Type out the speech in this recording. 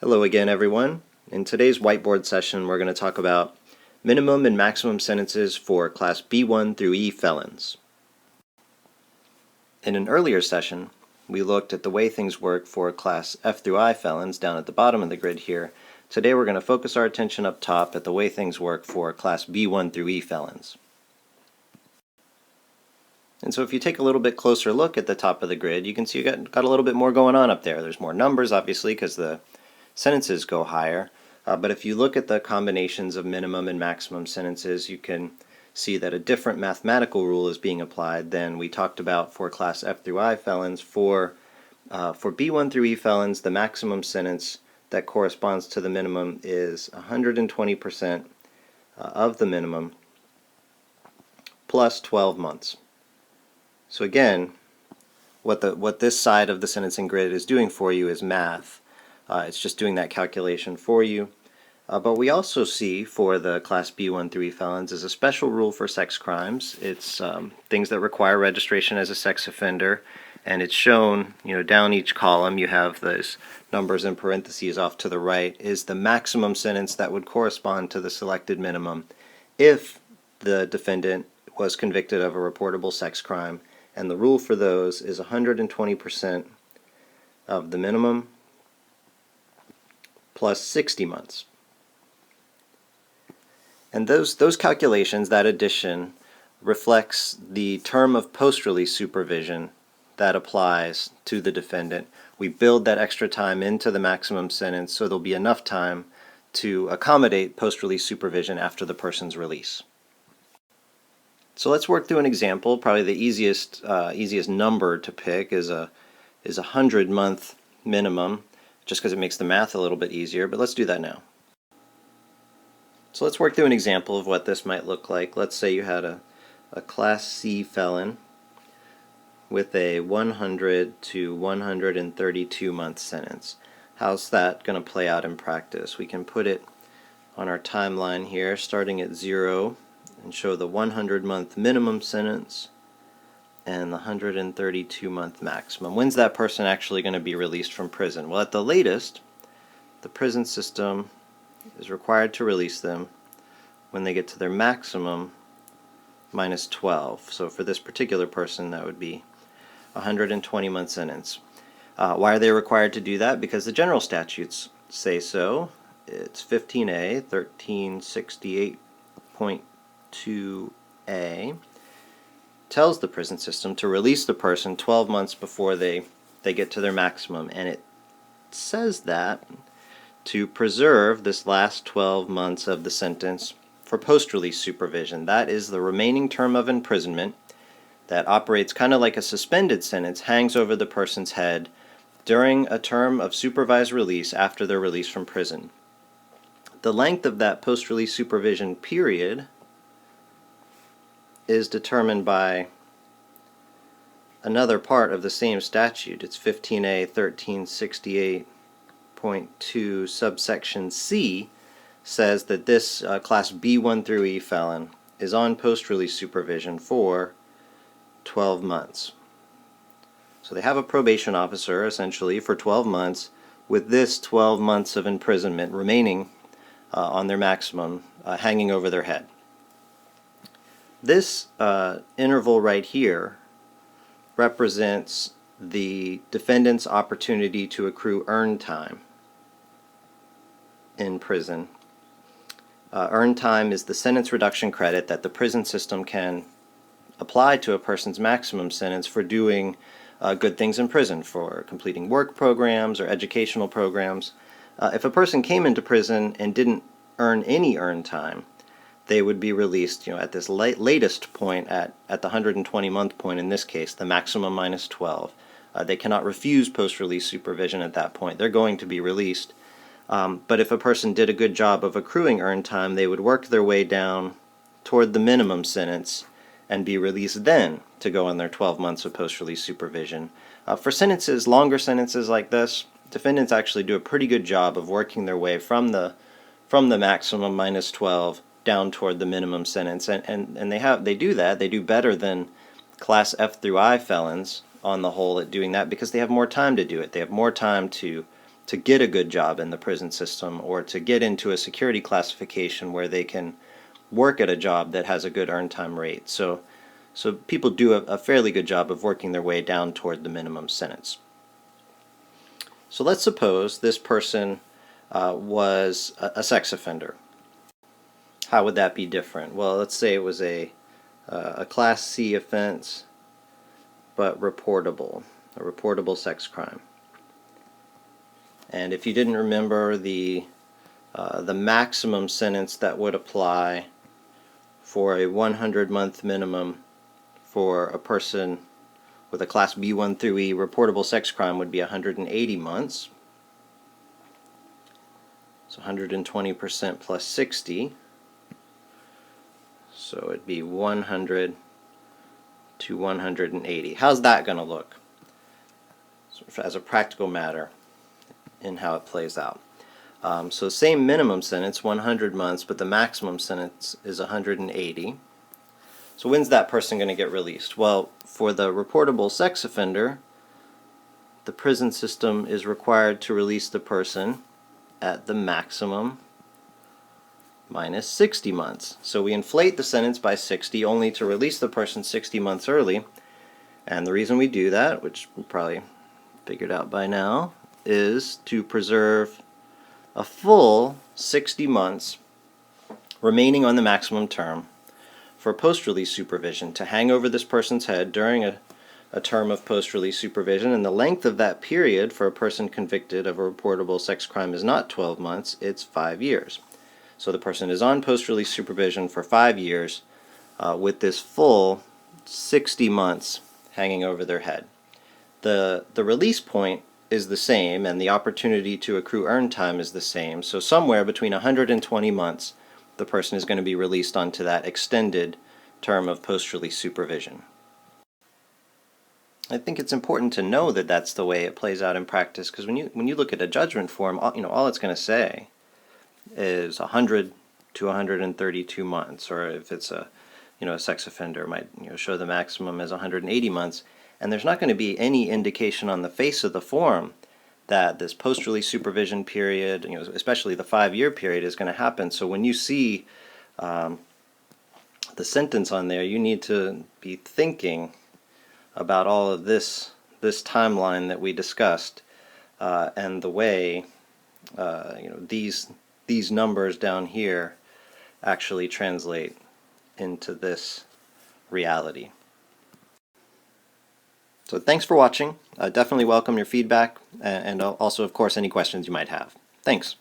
Hello again, everyone. In today's whiteboard session, we're going to talk about minimum and maximum sentences for Class B1 through E felons. In an earlier session, we looked at the way things work for Class F through I felons down at the bottom of the grid here. Today we're going to focus our attention up top at the way things work for Class B1 through E felons. And so if you take a little bit closer look at the top of the grid, you can see you got a little bit more going on up there. There's more numbers, obviously, because the sentences go higher. But if you look at the combinations of minimum and maximum sentences, you can see that a different mathematical rule is being applied than we talked about for Class F through I felons. For B1 through E felons, the maximum sentence that corresponds to the minimum is 120% of the minimum plus 12 months. So again, what this side of the sentencing grid is doing for you is math. It's just doing that calculation for you. But we also see for the Class B1 through E felons is a special rule for sex crimes. It's things that require registration as a sex offender, and it's shown, down each column you have those numbers in parentheses off to the right is the maximum sentence that would correspond to the selected minimum if the defendant was convicted of a reportable sex crime. And the rule for those is 120% of the minimum plus 60 months. And those calculations, that addition, reflects the term of post-release supervision that applies to the defendant. We build that extra time into the maximum sentence so there'll be enough time to accommodate post-release supervision after the person's release. So let's work through an example. Probably the easiest number to pick is a 100-month minimum, just because it makes the math a little bit easier, but let's do that now. So let's work through an example of what this might look like. Let's say you had a Class C felon with a 100 to 132 month sentence. How's that going to play out in practice? We can put it on our timeline here, starting at 0, and show the 100-month minimum sentence and the 132-month maximum. When's that person actually going to be released from prison? Well, at the latest, the prison system is required to release them when they get to their maximum minus 12. So for this particular person, that would be a 120-month sentence. Why are they required to do that? Because the general statutes say so. It's 15A, 1368.2A. tells the prison system to release the person 12 months before they get to their maximum, and it says that to preserve this last 12 months of the sentence for post-release supervision. That is the remaining term of imprisonment that operates kind of like a suspended sentence, hangs over the person's head during a term of supervised release after their release from prison. The length of that post-release supervision period is determined by another part of the same statute. It's 15A 1368.2 subsection C says that this Class B1 through E felon is on post-release supervision for 12 months. So they have a probation officer essentially for 12 months with this 12 months of imprisonment remaining on their maximum hanging over their head. This interval right here represents the defendant's opportunity to accrue earned time in prison. Earned time is the sentence reduction credit that the prison system can apply to a person's maximum sentence for doing good things in prison, for completing work programs or educational programs. If a person came into prison and didn't earn any earned time, they would be released at this latest point at the 120-month point, in this case, the maximum minus 12. They cannot refuse post-release supervision at that point. They're going to be released. But if a person did a good job of accruing earned time, they would work their way down toward the minimum sentence and be released then to go on their 12 months of post-release supervision. For sentences, longer sentences like this, defendants actually do a pretty good job of working their way from the maximum minus 12 down toward the minimum sentence, and they do that. They do better than Class F through I felons on the whole at doing that because they have more time to do it. They have more time to to get a good job in the prison system or to get into a security classification where they can work at a job that has a good earned time rate. So people do a fairly good job of working their way down toward the minimum sentence. So let's suppose this person was a sex offender. How would that be different? Well, let's say it was a Class C offense, but a reportable sex crime. And if you didn't remember, the maximum sentence that would apply for a 100-month minimum for a person with a Class B1 through E reportable sex crime would be 180 months. So 120% plus 60. So it'd be 100 to 180. How's that going to look as a practical matter in how it plays out? So same minimum sentence, 100 months, but the maximum sentence is 180. So when's that person going to get released? Well, for the reportable sex offender, the prison system is required to release the person at the maximum minus 60 months. So we inflate the sentence by 60 only to release the person 60 months early. And the reason we do that, which you probably figured out by now, is to preserve a full 60 months remaining on the maximum term for post-release supervision to hang over this person's head during a term of post-release supervision. And the length of that period for a person convicted of a reportable sex crime is not 12 months, it's 5 years. So the person is on post-release supervision for 5 years with this full 60 months hanging over their head. The release point is the same, and the opportunity to accrue earned time is the same. So somewhere between 120 months, the person is going to be released onto that extended term of post-release supervision. I think it's important to know that that's the way it plays out in practice, because when you look at a judgment form, all it's going to say is 100 to 132 months, or if it's a sex offender, might show the maximum as 180 months, and there's not going to be any indication on the face of the form that this post-release supervision period, especially the 5-year period, is going to happen. So when you see the sentence on there, you need to be thinking about all of this timeline that we discussed, and the way these numbers down here actually translate into this reality. So thanks for watching. Definitely welcome your feedback, and also, of course, any questions you might have. Thanks.